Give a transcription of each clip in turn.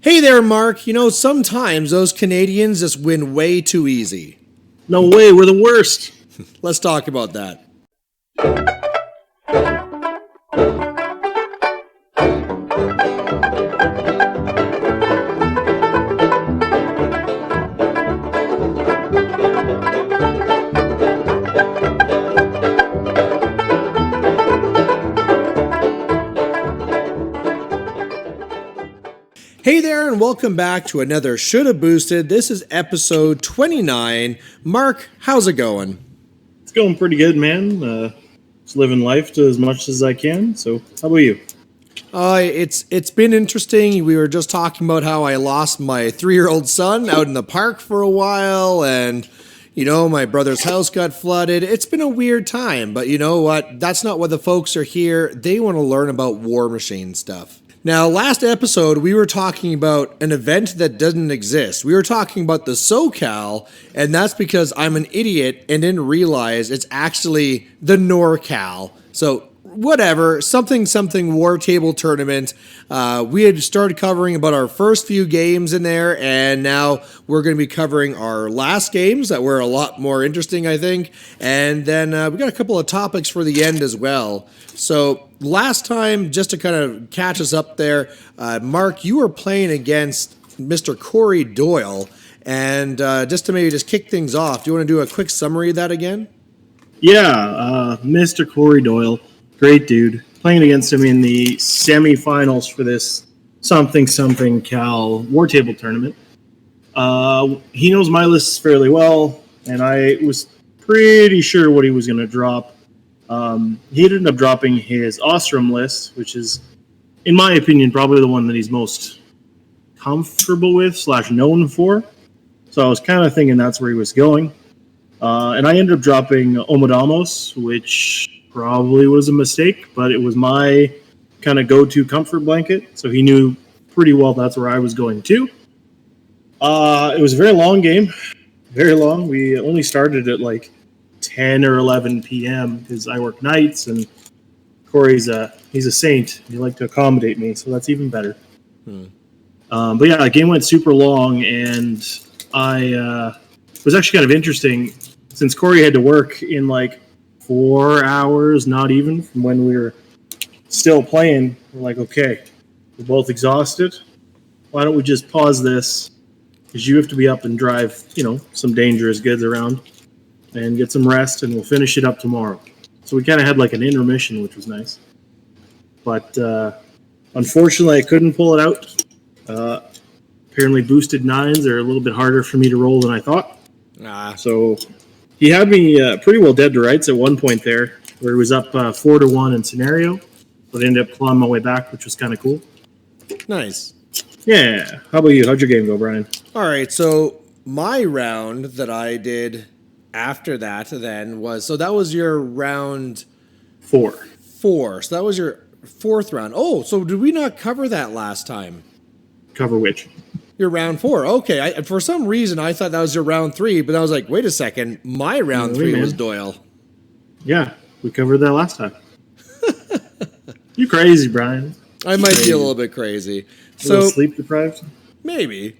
Hey there, Mark. You know, sometimes those Canadians just win way too easy. No way, we're the worst. Let's talk about that. Hey there, and welcome back to another Shoulda Boosted. This is episode 29. Mark, how's it going? It's going pretty good, man. Just living life to as much as I can. So, how about you? It's been interesting. We were just talking about how I lost my 3-year-old son out in the park for a while, and my brother's house got flooded. It's been a weird time, but you know what? That's not why the folks are here. They want to learn about War Machine stuff. Now, last episode, we were talking about an event that doesn't exist. We were talking about the SoCal, and that's because I'm an idiot and didn't realize it's actually the NorCal. So, whatever, something WarTable tournament. We had started covering about our first few games in there, and now we're going to be covering our last games that were a lot more interesting, I think. And then we got a couple of topics for the end as well. So last time, just to kind of catch us up there, Mark, you were playing against Mr. Corey Doyle. And just to maybe just kick things off, do you want to do a quick summary of that again? Yeah, Mr. Corey Doyle. Great dude. Playing against him in the semifinals for this SomethingCal WarTable tournament. He knows my lists fairly well, and I was pretty sure what he was going to drop. He ended up dropping his Ostrom list, which is, in my opinion, probably the one that he's most comfortable with / known for. So I was kind of thinking that's where he was going. And I ended up dropping Omodamos, which probably was a mistake, but it was my kind of go-to comfort blanket, so he knew pretty well that's where I was going too. It was a very long game, very long. We only started at like 10 or 11 p.m. because I work nights, and Corey's he's a saint. He liked to accommodate me, so that's even better. But yeah, the game went super long, and it was actually kind of interesting since Corey had to work in like 4 hours, not even, from when we were still playing. We're like, okay, we're both exhausted. Why don't we just pause this? Because you have to be up and drive, some dangerous goods around and get some rest, and we'll finish it up tomorrow. So we kind of had like an intermission, which was nice. But unfortunately, I couldn't pull it out. Apparently, boosted 9s are a little bit harder for me to roll than I thought. So he had me pretty well dead to rights at one point there, where he was up 4-1 in scenario, but I ended up clawing my way back, which was kind of cool. Nice. Yeah. How about you? How'd your game go, Brian? All right, so my round that I did after that then was, so that was your round 4. So that was your 4th round. Oh, so did we not cover that last time? Cover which? Your round 4. Okay. For some reason, I thought that was your round 3, but I was like, wait a second. My round 3 was Doyle. Yeah, we covered that last time. You crazy, Brian. I might be a little bit crazy. A little sleep deprived? Maybe.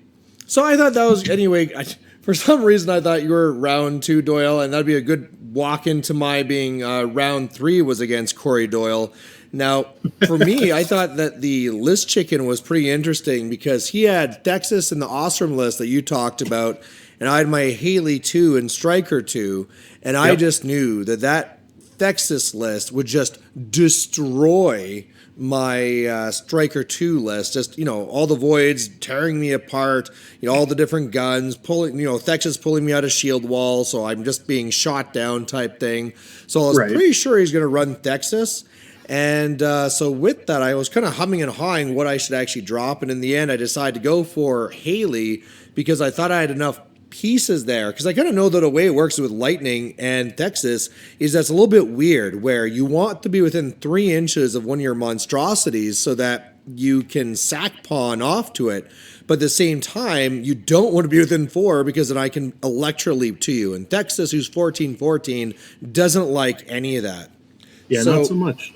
So I thought that was, anyway, for some reason, I thought you were round 2 Doyle, and that'd be a good walk into my being round 3 was against Corey Doyle. Now, for me, I thought that the list chicken was pretty interesting because he had Texas in the Ostrom list that you talked about, and I had my Haley 2 and Striker 2, and I just knew that Texas list would just destroy my Striker 2 list. Just, all the voids tearing me apart, all the different guns, pulling, Texas pulling me out of shield wall, so I'm just being shot down type thing. So I was pretty sure he's going to run Texas. And so with that, I was kind of humming and hawing what I should actually drop. And in the end, I decided to go for Haley because I thought I had enough pieces there. Because I kind of know that the way it works with Lightning and Texas is that's a little bit weird where you want to be within 3 inches of one of your monstrosities so that you can sack pawn off to it. But at the same time, you don't want to be within 4 because then I can Electro Leap to you. And Texas, who's 14-14, doesn't like any of that. Yeah, not so much.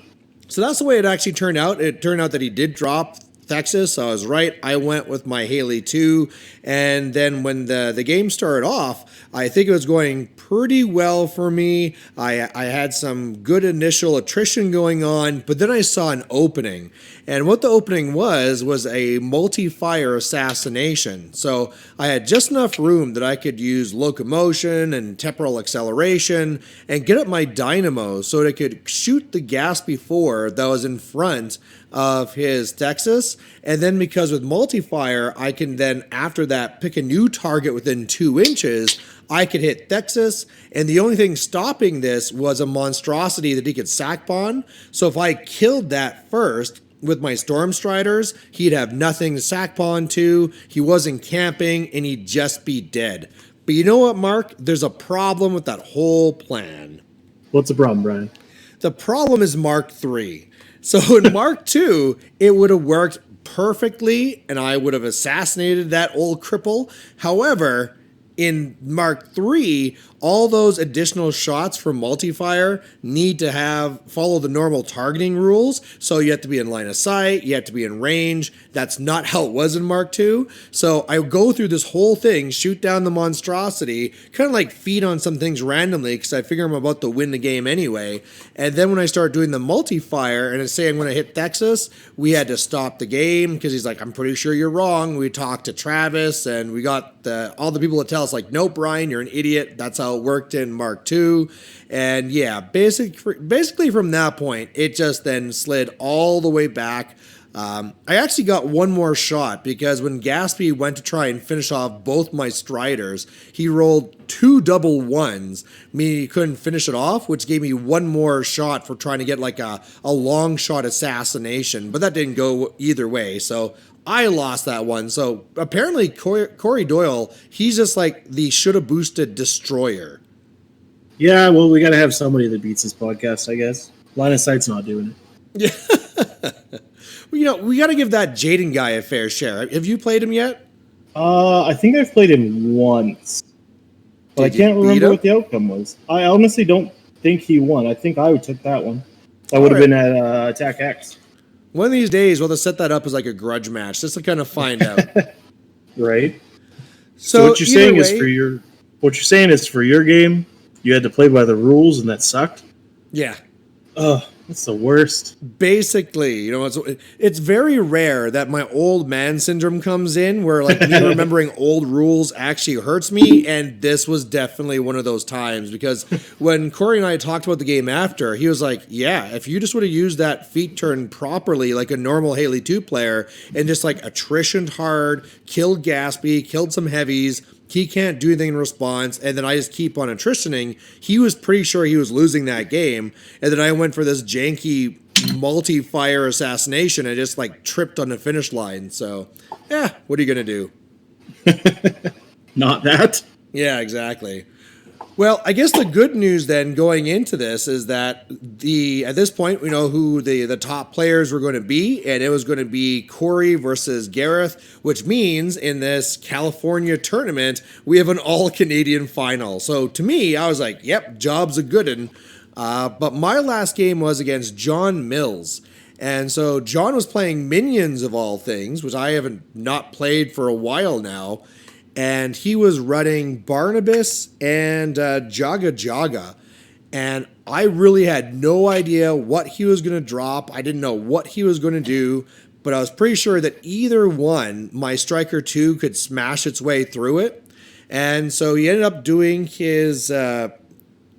So that's the way it actually turned out. It turned out that he did drop Texas. So I was right. I went with my Haley 2. And then when the game started off, I think it was going pretty well for me. I had some good initial attrition going on, but then I saw an opening. And what the opening was a multi-fire assassination. So I had just enough room that I could use locomotion and temporal acceleration and get up my dynamo so that I could shoot the Gaspy 4 that was in front of his Texas. And then because with multi-fire, I can then after that pick a new target within 2 inches. I could hit Texas, and the only thing stopping this was a monstrosity that he could sack pawn. So if I killed that first with my Storm Striders, he'd have nothing to sack pawn to, he wasn't camping, and he'd just be dead. But you know what, Mark? There's a problem with that whole plan. What's the problem, Brian? The problem is Mark 3. So in Mark 2, it would have worked perfectly, and I would have assassinated that old cripple. However, in Mark 3, all those additional shots for multi-fire need to follow the normal targeting rules. So you have to be in line of sight, you have to be in range. That's not how it was in Mark 2. So I go through this whole thing, shoot down the monstrosity, kind of like feed on some things randomly because I figure I'm about to win the game anyway. And then when I start doing the multi-fire and I say I'm going to hit Texas, we had to stop the game because he's like, I'm pretty sure you're wrong. We talked to Travis and we got all the people that tell us like, nope, Brian, you're an idiot. That's how it worked in Mark 2. And yeah, basically from that point, it just then slid all the way back. I actually got one more shot because when Gaspy went to try and finish off both my Striders, he rolled 2 double ones, meaning he couldn't finish it off, which gave me one more shot for trying to get like a long shot assassination, but that didn't go either way. So I lost that one. So apparently Corey Doyle, he's just like the shoulda boosted destroyer. Yeah, well, we got to have somebody that beats this podcast, I guess. Line of Sight's not doing it. Yeah. You know, we got to give that Jaden guy a fair share. Have you played him yet? I think I've played him once, but I can't remember what the outcome was. I honestly don't think he won. I think I took that one. That would have been at Attack X. One of these days, we'll just set that up as like a grudge match, just to kind of find out. Right. So what you're saying is for your game, you had to play by the rules, and that sucked. Yeah. Ugh. That's the worst. Basically, you know, it's very rare that my old man syndrome comes in where like me remembering old rules actually hurts me, and this was definitely one of those times because when Corey and I talked about the game after, he was like, yeah, if you just would have used that feat turn properly like a normal Haley 2 player and just like attritioned hard, killed Gaspy, killed some heavies, he can't do anything in response, and then I just keep on attritioning. He was pretty sure he was losing that game, and then I went for this janky multi-fire assassination and just like tripped on the finish line. So, yeah, what are you going to do? Not that. Yeah, exactly. Well, I guess the good news then going into this is that at this point we know who the top players were going to be, and it was going to be Corey versus Gareth, which means in this California tournament we have an all-Canadian final. So to me, I was like, yep, job's a good one. But my last game was against John Mills. And so John was playing Minions of all things, which I haven't not played for a while now. And he was running Barnabas and Jaga Jaga. And I really had no idea what he was going to drop. I didn't know what he was going to do. But I was pretty sure that either one, my Striker 2 could smash its way through it. And so he ended up doing his... oh,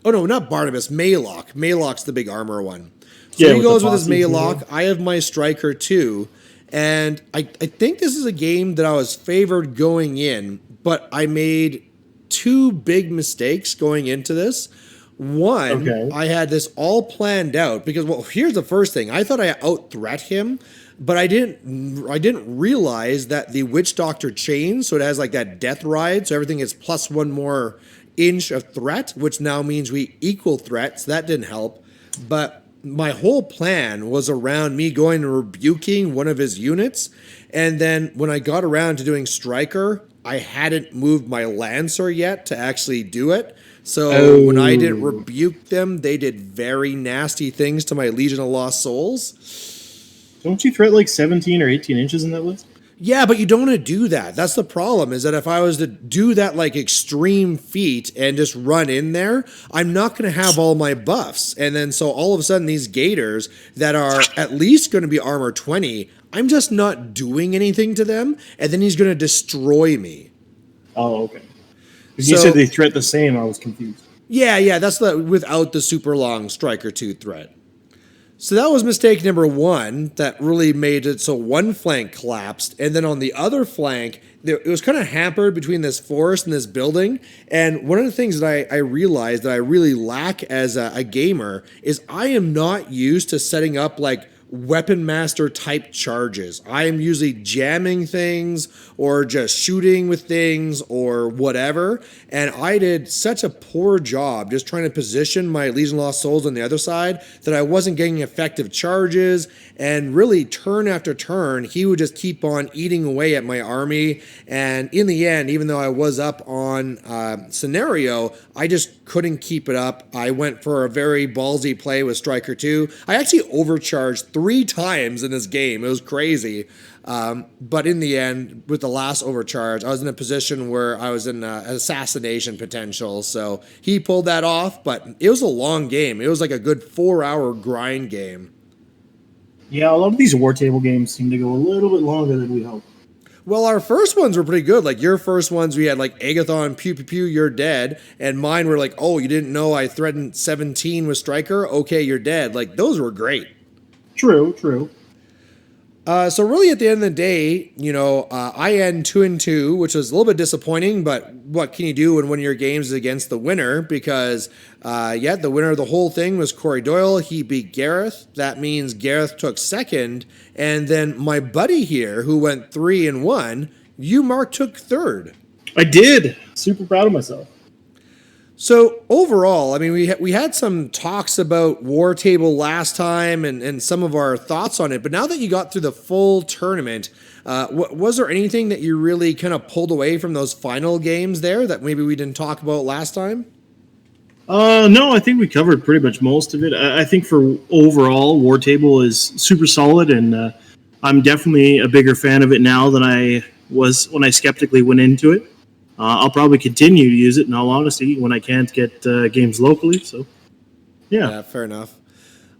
no, not Barnabas. Maylock. Maylock's the big armor one. So yeah, he goes with his Maylock. I have my Striker 2. And I think this is a game that I was favored going in, but I made 2 big mistakes going into this. One, I had this all planned out because, well, here's the first thing. I thought I out-threat him, but I didn't realize that the Witch Doctor chains, so it has like that death ride, so everything is plus 1 more inch of threat, which now means we equal threat, so that didn't help. But my whole plan was around me going and rebuking one of his units, and then when I got around to doing Striker, I hadn't moved my Lancer yet to actually do it. So when I didn't rebuke them, they did very nasty things to my Legion of Lost Souls. Don't you threat like 17 or 18 inches in that list? Yeah, but you don't want to do that. That's the problem, is that if I was to do that like extreme feat and just run in there, I'm not going to have all my buffs. And then so all of a sudden these gators that are at least going to be armor 20, I'm just not doing anything to them, and then he's going to destroy me. Oh, okay. Because you said they threat the same, I was confused. Yeah, that's without the super long Striker 2 threat. So that was mistake number one that really made it so one flank collapsed. And then on the other flank, it was kind of hampered between this forest and this building. And one of the things that I realized that I really lack as a gamer is I am not used to setting up like weapon master type charges. I am usually jamming things or just shooting with things or whatever. And I did such a poor job just trying to position my Legion Lost Souls on the other side that I wasn't getting effective charges. And really, turn after turn, he would just keep on eating away at my army. And in the end, even though I was up on scenario, I just couldn't keep it up. I went for a very ballsy play with Striker 2. I actually overcharged 3 times in this game. It was crazy. But in the end, with the last overcharge, I was in a position where I was in assassination potential. So he pulled that off, but it was a long game. It was like a good 4-hour grind game. Yeah, a lot of these WarTable games seem to go a little bit longer than we hoped. Well, our first ones were pretty good. Like your first ones, we had like Agathon, pew, pew, pew, you're dead. And mine were like, oh, you didn't know I threatened 17 with Striker? Okay, you're dead. Like those were great. True. So really at the end of the day, I end 2-2, which was a little bit disappointing, but what can you do when one of your games is against the winner? Because, the winner of the whole thing was Corey Doyle. He beat Gareth. That means Gareth took second. And then my buddy here, who went 3-1, you, Mark, took third. I did. Super proud of myself. So overall, I mean, we had some talks about WarTable last time and some of our thoughts on it. But now that you got through the full tournament, was there anything that you really kind of pulled away from those final games there that maybe we didn't talk about last time? No, I think we covered pretty much most of it. I think for overall, WarTable is super solid, and I'm definitely a bigger fan of it now than I was when I skeptically went into it. I'll probably continue to use it, in all honesty, when I can't get games locally. So, yeah, fair enough.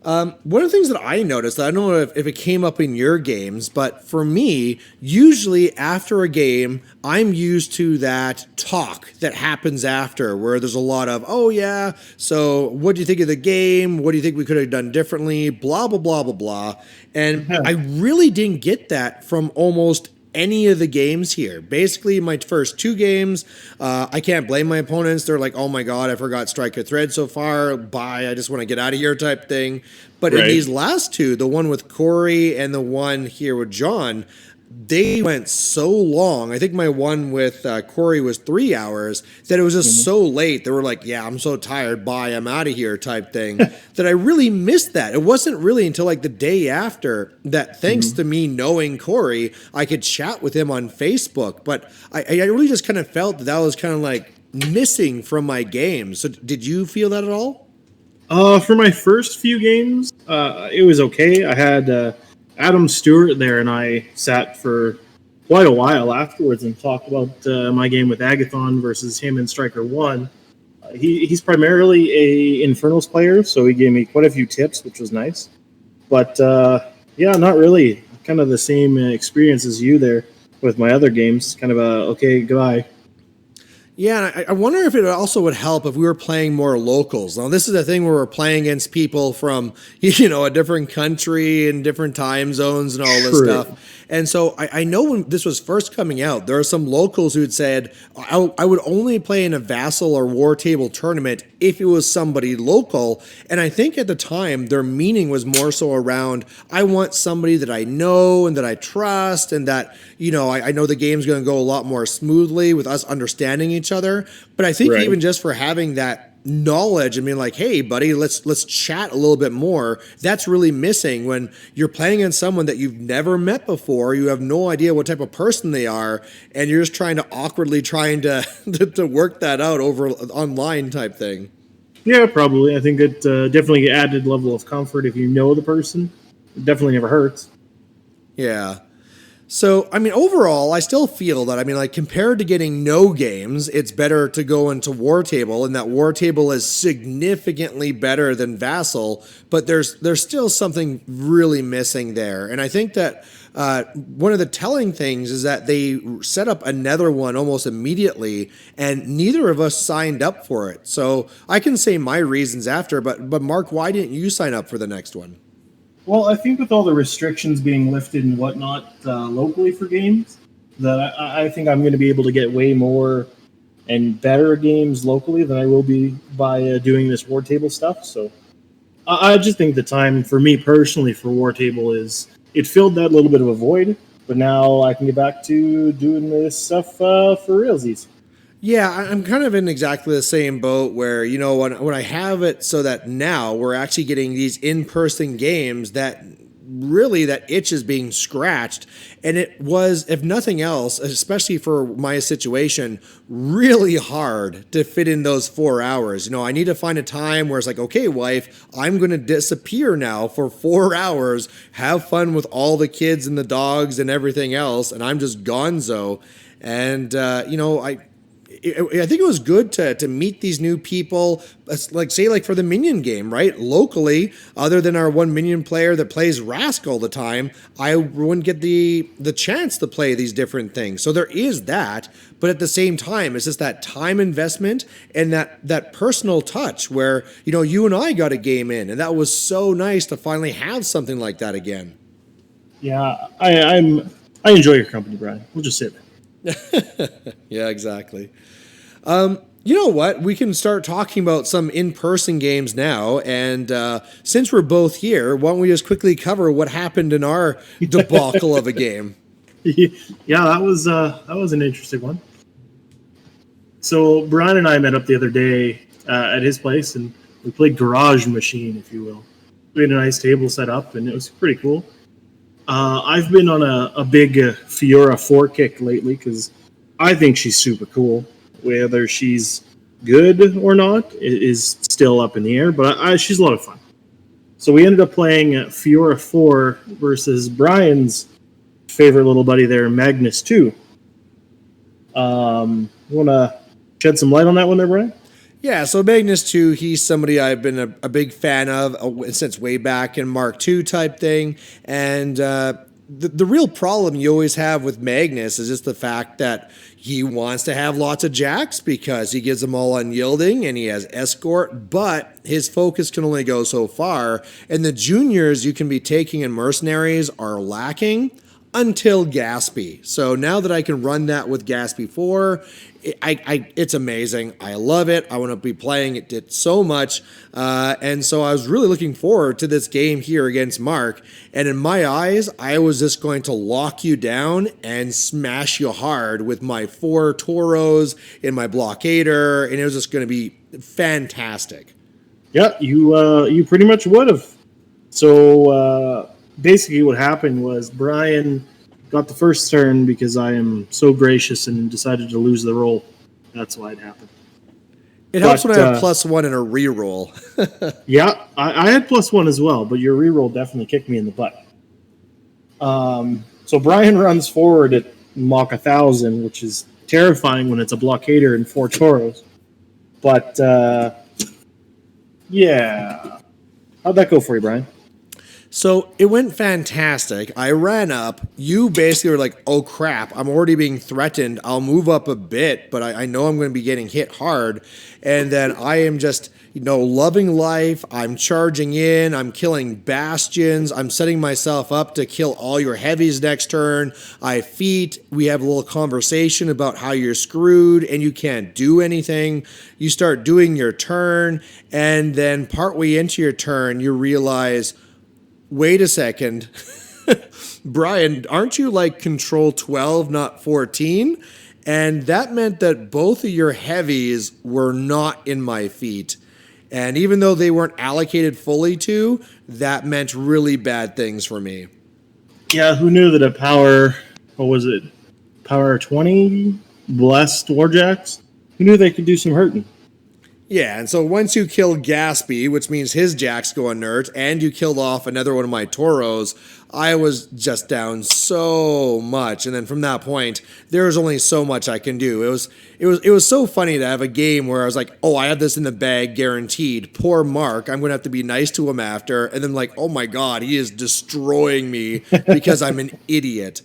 One of the things that I noticed, I don't know if it came up in your games, but for me, usually after a game, I'm used to that talk that happens after, where there's a lot of, oh yeah, so what do you think of the game? What do you think we could have done differently? Blah, blah, blah, blah, blah. And I really didn't get that from almost any of the games here. Basically, my first 2 games, I can't blame my opponents. They're like, oh my God, I forgot Striker Thread so far. Bye, I just want to get out of here type thing. But in these last 2, the one with Corey and the one here with John, they went so long. I think my one with Corey was 3 hours that it was just so late. They were like, yeah, I'm so tired. Bye, I'm out of here type thing that I really missed that. It wasn't really until like the day after that, thanks to me knowing Corey, I could chat with him on Facebook. But I really just kind of felt that was kind of like missing from my game. So did you feel that at all? For my first few games, it was okay. I had Adam Stewart there, and I sat for quite a while afterwards and talked about my game with Agathon versus him in Striker 1. He's primarily a Infernals player, so he gave me quite a few tips, which was nice. But, not really. Kind of the same experience as you there with my other games. Kind of okay, goodbye. Yeah, and I wonder if it also would help if we were playing more locals. Now, this is a thing where we're playing against people from, a different country and different time zones and all this stuff. And so I know when this was first coming out, there are some locals who had said, I would only play in a Vassal or WarTable tournament if it was somebody local. And I think at the time, their meaning was more so around, I want somebody that I know and that I trust and that, I know the game's going to go a lot more smoothly with us understanding each other. But I think even just for having that knowledge and being like, hey buddy, let's chat a little bit more, that's really missing when you're playing against someone that you've never met before. You have no idea what type of person they are, and you're just awkwardly trying to to work that out over online type thing. Yeah, probably. I think it definitely added level of comfort if you know the person. It definitely never hurts. Yeah. So, I mean, overall, I still feel that, I mean, like, compared to getting no games, it's better to go into WarTable, and that WarTable is significantly better than Vassal, but there's still something really missing there. And I think that one of the telling things is that they set up another one almost immediately, and neither of us signed up for it. So I can say my reasons after, but Mark, why didn't you sign up for the next one? Well, I think with all the restrictions being lifted and whatnot locally for games, that I think I'm going to be able to get way more and better games locally than I will be by doing this War Table stuff. So I just think the time for me personally for War Table is it filled that little bit of a void, but now I can get back to doing this stuff for realsies. Yeah, I'm kind of in exactly the same boat where, you know, when I have it so that now we're actually getting these in-person games that really that itch is being scratched. And it was, if nothing else, especially for my situation, really hard to fit in those 4 hours. You know, I need to find a time where it's like, okay, wife, I'm going to disappear now for 4 hours, have fun with all the kids and the dogs and everything else, and I'm just gonzo. And, you know, I think it was good to meet these new people, like say like for the Minion game, right? Locally, other than our one Minion player that plays Rask all the time, I wouldn't get the chance to play these different things. So there is that, but at the same time, it's just that time investment and that personal touch where, you know, you and I got a game in, and that was so nice to finally have something like that again. Yeah, I enjoy your company, Brian. We'll just sit there. Yeah, exactly. You know what? We can start talking about some in-person games now. And since we're both here, why don't we just quickly cover what happened in our debacle of a game? Yeah, that was an interesting one. So Brian and I met up the other day at his place, and we played Garage Machine, if you will. We had a nice table set up, and it was pretty cool. I've been on a big Fiora 4 kick lately because I think she's super cool. Whether she's good or not is still up in the air, but she's a lot of fun. So we ended up playing Fiora 4 versus Brian's favorite little buddy there, Magnus 2. You want to shed some light on that one there, Brian? Yeah, so Magnus 2, he's somebody I've been a big fan of since way back in Mark II type thing. And the real problem you always have with Magnus is just the fact that he wants to have lots of jacks because he gives them all unyielding and he has escort, but his focus can only go so far. And the juniors you can be taking in mercenaries are lacking until Gaspy. So now that I can run that with Gaspy 4, it's amazing. I love it. I want to be playing it so much. And so I was really looking forward to this game here against Mark. And in my eyes, I was just going to lock you down and smash you hard with my 4 Toros in my blockader. And it was just going to be fantastic. Yeah, you pretty much would have. So basically what happened was Brian got the first turn because I am so gracious and decided to lose the roll. That's why it happened. It helps when I have +1 in a reroll. Yeah, I had +1 as well, but your reroll definitely kicked me in the butt. So Brian runs forward at Mach 1000, which is terrifying when it's a blockader and 4 Toros. But yeah, how'd that go for you, Brian? So it went fantastic. I ran up. You basically were like, oh crap, I'm already being threatened. I'll move up a bit, but I know I'm going to be getting hit hard. And then I am just, you know, loving life. I'm charging in. I'm killing bastions. I'm setting myself up to kill all your heavies next turn. I feat. We have a little conversation about how you're screwed and you can't do anything. You start doing your turn. And then partway into your turn, you realize, wait a second, Brian, aren't you like control 12, not 14? And that meant that both of your heavies were not in my feet. And even though they weren't allocated fully to, that meant really bad things for me. Yeah, who knew that a power, what was it, power 20 blessed Warjacks? Who knew they could do some hurting? Yeah, and so once you kill Gaspy, which means his Jack's go inert, and you killed off another one of my Toros, I was just down so much. And then from that point, there was only so much I can do. It was so funny to have a game where I was like, oh, I have this in the bag guaranteed. Poor Mark, I'm gonna have to be nice to him after. And then like, oh my god, he is destroying me because I'm an idiot.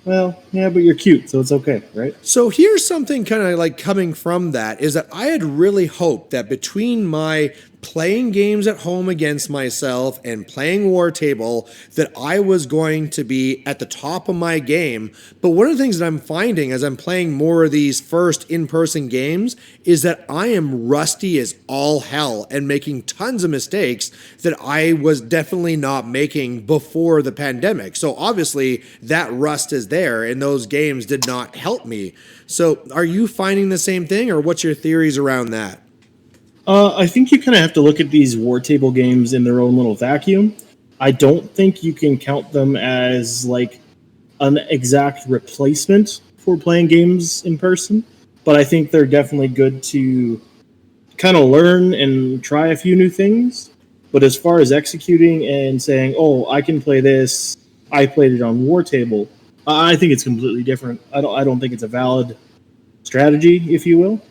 Well, yeah, but you're cute, so it's okay, right? So here's something kind of like coming from that is that I had really hoped that between my playing games at home against myself and playing WarTable that I was going to be at the top of my game. But one of the things that I'm finding as I'm playing more of these first in-person games is that I am rusty as all hell and making tons of mistakes that I was definitely not making before the pandemic. So obviously that rust is there and those games did not help me. So are you finding the same thing, or what's your theories around that? I think you kind of have to look at these war table games in their own little vacuum. I don't think you can count them as like an exact replacement for playing games in person, but I think they're definitely good to kind of learn and try a few new things. But as far as executing and saying, "Oh, I can play this," I played it on war table. I think it's completely different. I don't think it's a valid strategy, if you will.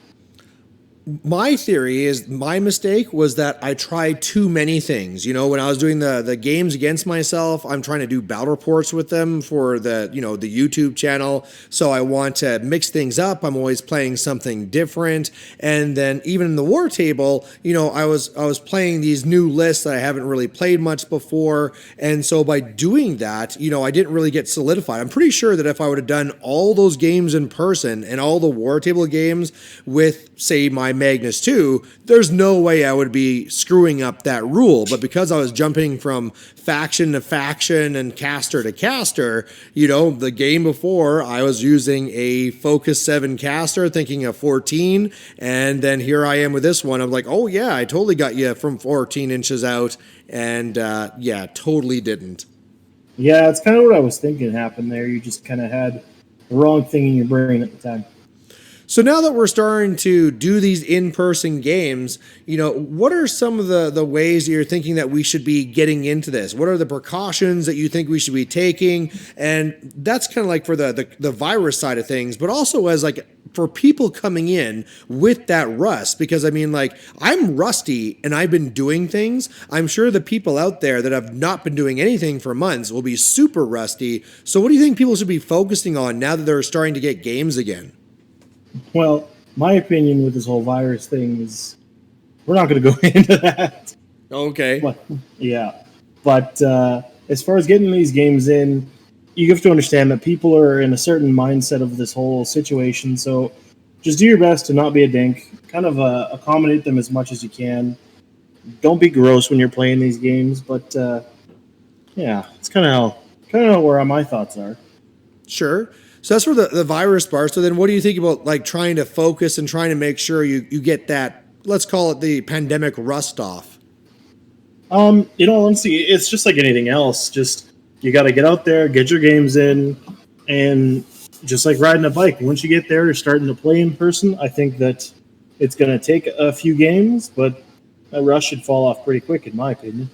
My theory is my mistake was that I tried too many things. You know, when I was doing the games against myself, I'm trying to do battle reports with them for the YouTube channel. So I want to mix things up. I'm always playing something different. And then even in the war table, I was playing these new lists that I haven't really played much before. And so by doing that, I didn't really get solidified. I'm pretty sure that if I would have done all those games in person and all the war table games with, say, my Magnus 2, there's no way I would be screwing up that rule. But because I was jumping from faction to faction and caster to caster, the game before I was using a Focus 7 caster thinking of 14, and then here I am with this one. I'm like, oh yeah, I totally got you from 14 inches out, and yeah, totally didn't. Yeah, it's kind of what I was thinking happened there. You just kind of had the wrong thing in your brain at the time. So now that we're starting to do these in-person games, what are some of the ways that you're thinking that we should be getting into this? What are the precautions that you think we should be taking? And that's kind of like for the virus side of things, but also as like for people coming in with that rust, because I mean, like, I'm rusty and I've been doing things. I'm sure the people out there that have not been doing anything for months will be super rusty. So what do you think people should be focusing on now that they're starting to get games again? Well, my opinion with this whole virus thing is we're not going to go into that. Okay. But, yeah. But as far as getting these games in, you have to understand that people are in a certain mindset of this whole situation. So just do your best to not be a dink. Kind of accommodate them as much as you can. Don't be gross when you're playing these games. But yeah, it's kind of where my thoughts are. Sure. So that's for the virus part. So then what do you think about like trying to focus and trying to make sure you get that, let's call it the pandemic rust off? Honestly, it's just like anything else. Just you got to get out there, get your games in, and just like riding a bike. Once you get there, you're starting to play in person. I think that it's going to take a few games, but that rush should fall off pretty quick, in my opinion.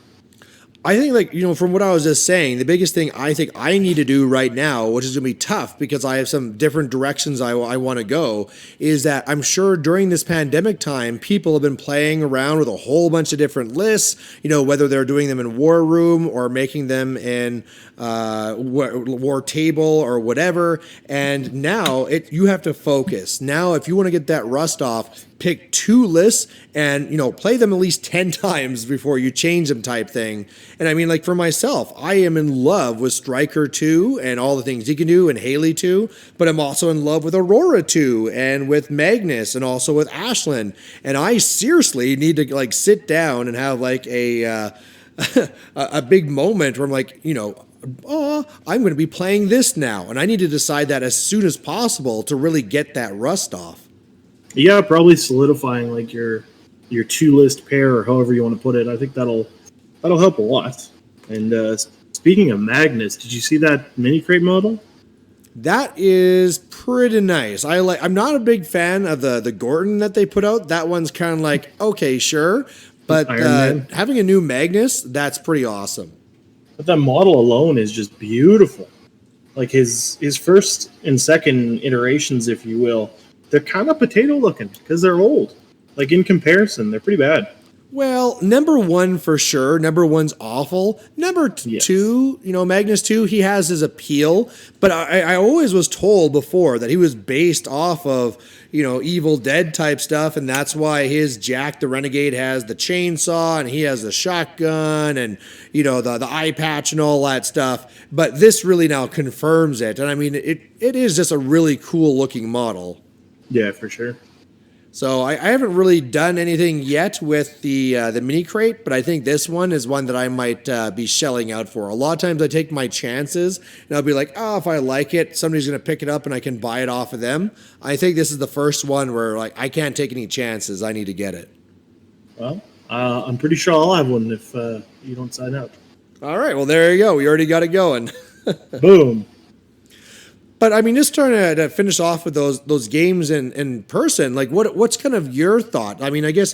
I think, like, from what I was just saying, the biggest thing I think I need to do right now, which is going to be tough because I have some different directions I want to go, is that I'm sure during this pandemic time, people have been playing around with a whole bunch of different lists, whether they're doing them in War Room or making them in WarTable or whatever. And now you have to focus. Now, if you want to get that rust off, pick two lists and play them at least 10 times before you change them, type thing. And I mean, like, for myself, I am in love with Striker 2 and all the things he can do, and Haley 2, but I'm also in love with Aurora 2 and with Magnus and also with Ashlyn. And I seriously need to like sit down and have like a a big moment where I'm like, oh, I'm going to be playing this now, and I need to decide that as soon as possible to really get that rust off. Yeah, probably solidifying like your two list pair or however you want to put it. I think that'll help a lot. And speaking of Magnus, did you see that mini crate model? That is pretty nice. I'm not a big fan of the Gordon that they put out. That one's kind of like, okay, sure. But Iron Man. having a new Magnus, that's pretty awesome. But that model alone is just beautiful. Like his first and second iterations, if you will, they're kind of potato looking because they're old. Like in comparison, they're pretty bad. Well, number one for sure. Number one's awful. Number Yes. two, Magnus 2, he has his appeal. But I always was told before that he was based off of, Evil Dead type stuff. And that's why his Jack the Renegade has the chainsaw and he has the shotgun and, the eye patch and all that stuff. But this really now confirms it. And I mean, it is just a really cool looking model. Yeah, for sure. So I haven't really done anything yet with the mini crate, but I think this one is one that I might be shelling out for. A lot of times I take my chances, and I'll be like, oh, if I like it, somebody's going to pick it up and I can buy it off of them. I think this is the first one where I can't take any chances. I need to get it. Well, I'm pretty sure I'll have one if you don't sign up. All right, well, there you go. We already got it going. Boom. But I mean, just trying to finish off with those games in person, like what's kind of your thought? I mean, I guess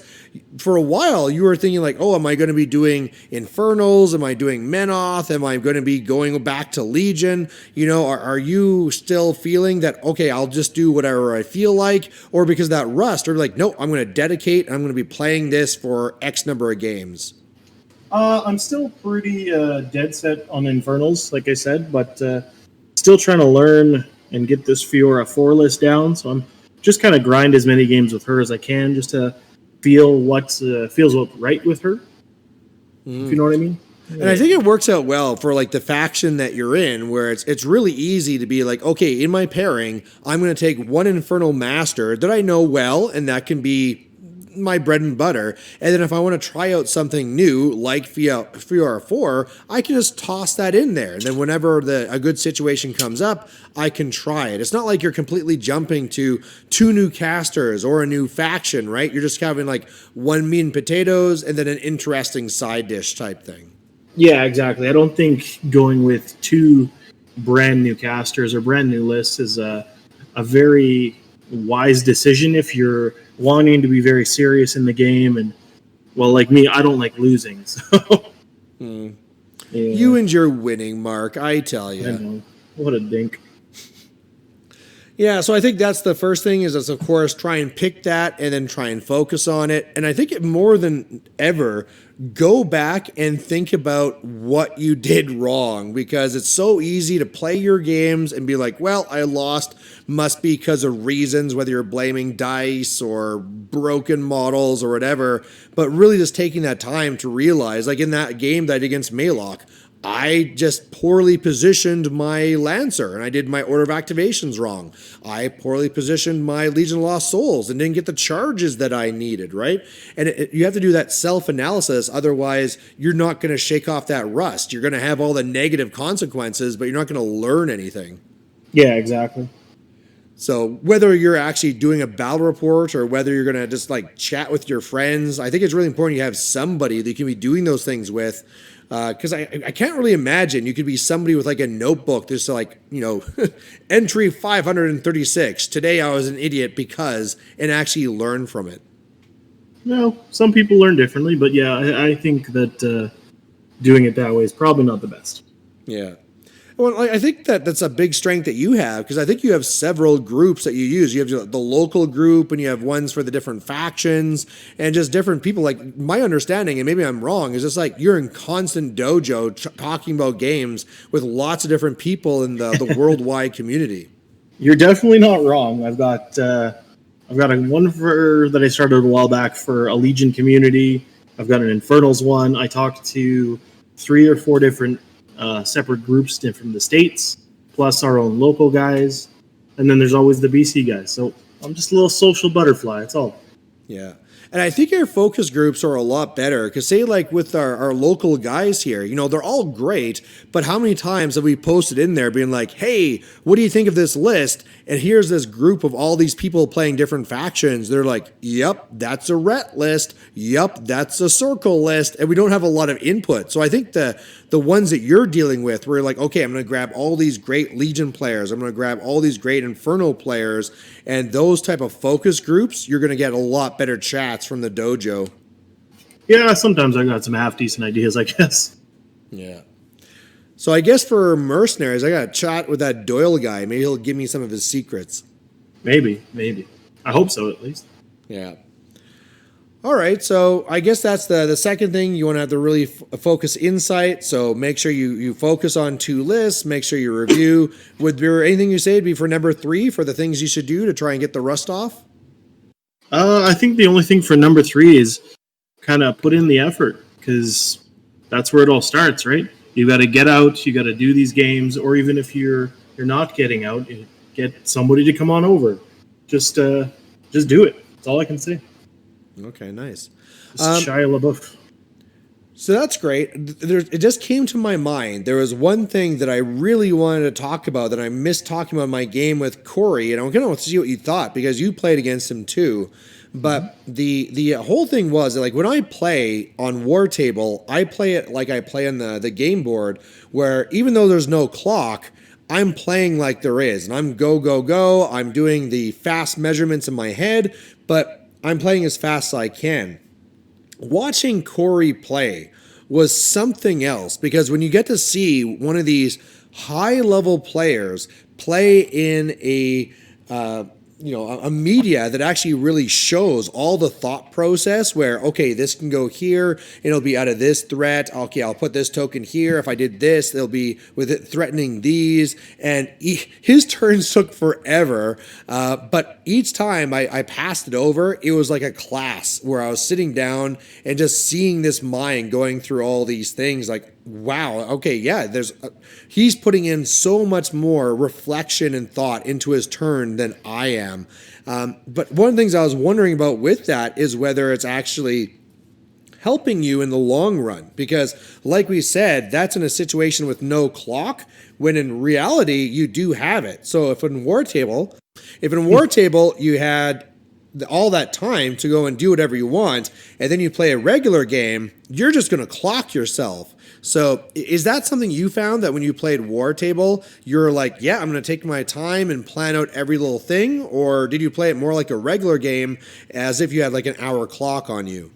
for a while you were thinking like, oh, am I going to be doing Infernals? Am I doing Menoth? Am I going to be going back to Legion? Are you still feeling that, okay, I'll just do whatever I feel like? Or because of that rust, or like, no, I'm going to dedicate, I'm going to be playing this for X number of games? I'm still pretty dead set on Infernals, like I said, but still trying to learn and get this Fiora 4 list down. So I'm just kind of grind as many games with her as I can just to feel what feels right with her. If you know what I mean? And I think it works out well for like the faction that you're in, where it's really easy to be like, okay, in my pairing, I'm going to take one Infernal Master that I know well, and that can be my bread and butter. And then if I want to try out something new, like Fiora 4, I can just toss that in there. And then whenever a good situation comes up, I can try it. It's not like you're completely jumping to 2 new casters or a new faction, right? You're just having like one meat and potatoes and then an interesting side dish type thing. Yeah, exactly. I don't think going with 2 brand new casters or brand new lists is a very wise decision if you're wanting to be very serious in the game. And well, like me, I don't like losing. So yeah. You and your winning, Mark, I tell you. I know. What a dink. Yeah, so I think that's the first thing is, of course, try and pick that and then try and focus on it. And I think it more than ever, go back and think about what you did wrong, because it's so easy to play your games and be like, well, I lost, must be because of reasons, whether you're blaming dice or broken models or whatever, but really just taking that time to realize, like in that game that I did against Maylock, I just poorly positioned my Lancer and I did my order of activations wrong. I poorly positioned my Legion of Lost Souls and didn't get the charges that I needed, right? And you have to do that self-analysis. Otherwise, you're not going to shake off that rust. You're going to have all the negative consequences, but you're not going to learn anything. Yeah, exactly. So whether you're actually doing a battle report or whether you're going to just like chat with your friends, I think it's really important you have somebody that you can be doing those things with. Because I can't really imagine you could be somebody with like a notebook just like, entry 536. Today I was an idiot because, and actually learn from it. No, some people learn differently, but yeah, I think that doing it that way is probably not the best. Yeah. Well, I think that's a big strength that you have, because I think you have several groups that you use. You have the local group, and you have ones for the different factions, and just different people. Like, my understanding, and maybe I'm wrong, is just like you're in constant dojo talking about games with lots of different people in the worldwide community. You're definitely not wrong. I've got a one that I started a while back for a Legion community. I've got an Infernals one. I talked to 3 or 4 different separate groups from the States, plus our own local guys. And then there's always the BC guys. So I'm just a little social butterfly. That's all. Yeah. And I think our focus groups are a lot better because, say, like with our local guys here, they're all great, but how many times have we posted in there being like, hey, what do you think of this list? And here's this group of all these people playing different factions. They're like, yep, that's a ret list. Yep, that's a circle list. And we don't have a lot of input. So I think the ones that you're dealing with, where you're like, okay, I'm going to grab all these great Legion players. I'm going to grab all these great Inferno players. And those type of focus groups, you're going to get a lot better chats from the dojo. Yeah, sometimes I got some half decent ideas, I guess. Yeah. So I guess for mercenaries, I got to chat with that Doyle guy. Maybe he'll give me some of his secrets. Maybe. I hope so, at least. Yeah. All right, so I guess that's the second thing. You want to have to really focus insight. So make sure you focus on 2 lists. Make sure you review. Would there anything you say would be for number 3 for the things you should do to try and get the rust off? I think the only thing for number 3 is kind of put in the effort, because that's where it all starts, right? You got to get out. You got to do these games, or even if you're not getting out, get somebody to come on over. Just do it. That's all I can say. Okay, nice. Shia LaBeouf. So that's great. It just came to my mind. There was one thing that I really wanted to talk about that I missed talking about in my game with Corey, and I'm going to see what you thought because you played against him too. But the whole thing was that, like, when I play on WarTable, I play it like I play on the game board, where even though there's no clock, I'm playing like there is, and I'm go, go, go. I'm doing the fast measurements in my head, but I'm playing as fast as I can. Watching Corey play was something else, because when you get to see one of these high-level players play in a media that actually really shows all the thought process, where, okay, this can go here, it'll be out of this threat. Okay, I'll put this token here. If I did this, they'll be with it threatening these. And his turns took forever, but each time I passed it over, it was like a class where I was sitting down and just seeing this mind going through all these things, like, wow, okay, yeah, he's putting in so much more reflection and thought into his turn than I am. But one of the things I was wondering about with that is whether it's actually helping you in the long run, because like we said, that's in a situation with no clock, when in reality you do have it. So if in WarTable you had all that time to go and do whatever you want, and then you play a regular game, you're just going to clock yourself. So is that something you found, that when you played WarTable, you're like, yeah, I'm going to take my time and plan out every little thing? Or did you play it more like a regular game, as if you had like an hour clock on you?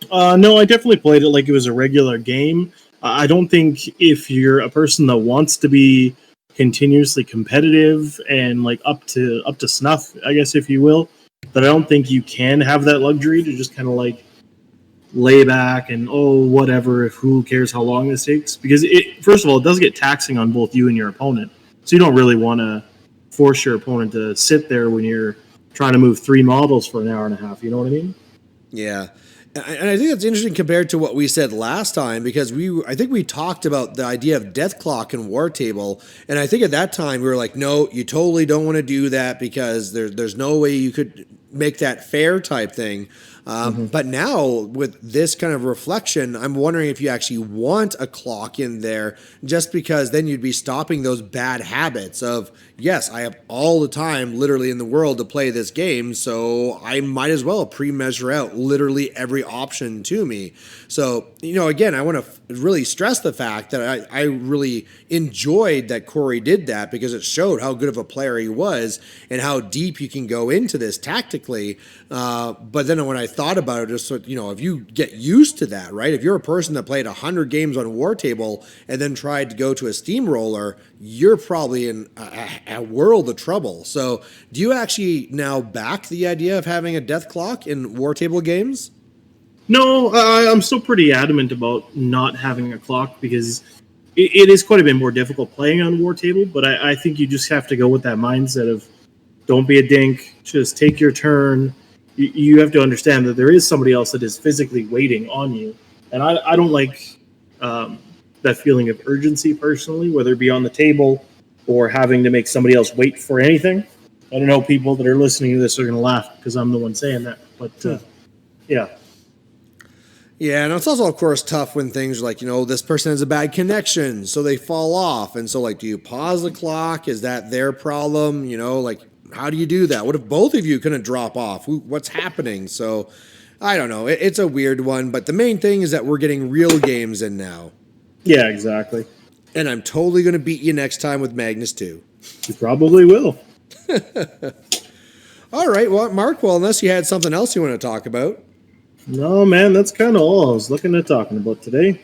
No, I definitely played it like it was a regular game. I don't think if you're a person that wants to be continuously competitive and like up to snuff, I guess, if you will, that I don't think you can have that luxury to just kind of like lay back and, oh, whatever, if who cares how long this takes, because first of all, it does get taxing on both you and your opponent, so you don't really want to force your opponent to sit there when you're trying to move 3 models for an hour and a half. You know what I mean? Yeah. And I think that's interesting compared to what we said last time, because I think we talked about the idea of death clock in WarTable, and I think at that time we were like, no, you totally don't want to do that, because there's no way you could make that fair type thing. But now with this kind of reflection, I'm wondering if you actually want a clock in there, just because then you'd be stopping those bad habits of, yes, I have all the time literally in the world to play this game, so I might as well pre-measure out literally every option to me. So, again, I want to really stress the fact that I really enjoyed that Corey did that, because it showed how good of a player he was and how deep you can go into this tactically. But then when I thought about it, just so, if you get used to that, right? If you're a person that played 100 games on WarTable and then tried to go to a steamroller, you're probably in a world of trouble. So do you actually now back the idea of having a death clock in WarTable games? No, I'm still pretty adamant about not having a clock, because it is quite a bit more difficult playing on WarTable, but I think you just have to go with that mindset of, don't be a dink, just take your turn. You have to understand that there is somebody else that is physically waiting on you. And I don't like that feeling of urgency personally, whether it be on the table or having to make somebody else wait for anything. I don't know, people that are listening to this are going to laugh because I'm the one saying that. But Yeah. Yeah, and it's also, of course, tough when things are like, this person has a bad connection, so they fall off. And so, like, do you pause the clock? Is that their problem? Like, how do you do that? What if both of you couldn't drop off? What's happening? So, I don't know. It's a weird one, but the main thing is that we're getting real games in now. Yeah, exactly. And I'm totally going to beat you next time with Magnus 2. You probably will. All right, well, Mark, unless you had something else you want to talk about. No, man, that's kind of all I was looking at talking about today.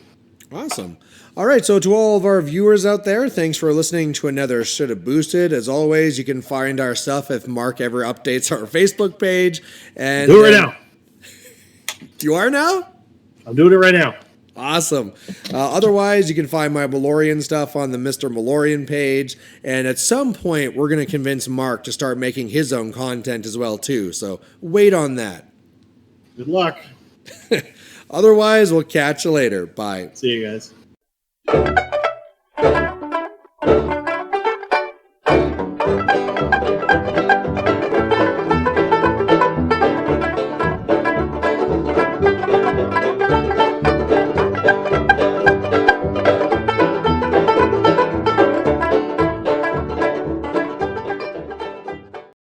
Awesome. All right, so to all of our viewers out there, thanks for listening to another Shoulda Boosted. As always, you can find our stuff if Mark ever updates our Facebook page. And Do it right now. You are now? I'm doing it right now. Awesome. Otherwise, you can find my Malorian stuff on the Mr. Malorian page. And at some point, we're going to convince Mark to start making his own content as well, too. So wait on that. Good luck. Otherwise, we'll catch you later. Bye. See you guys.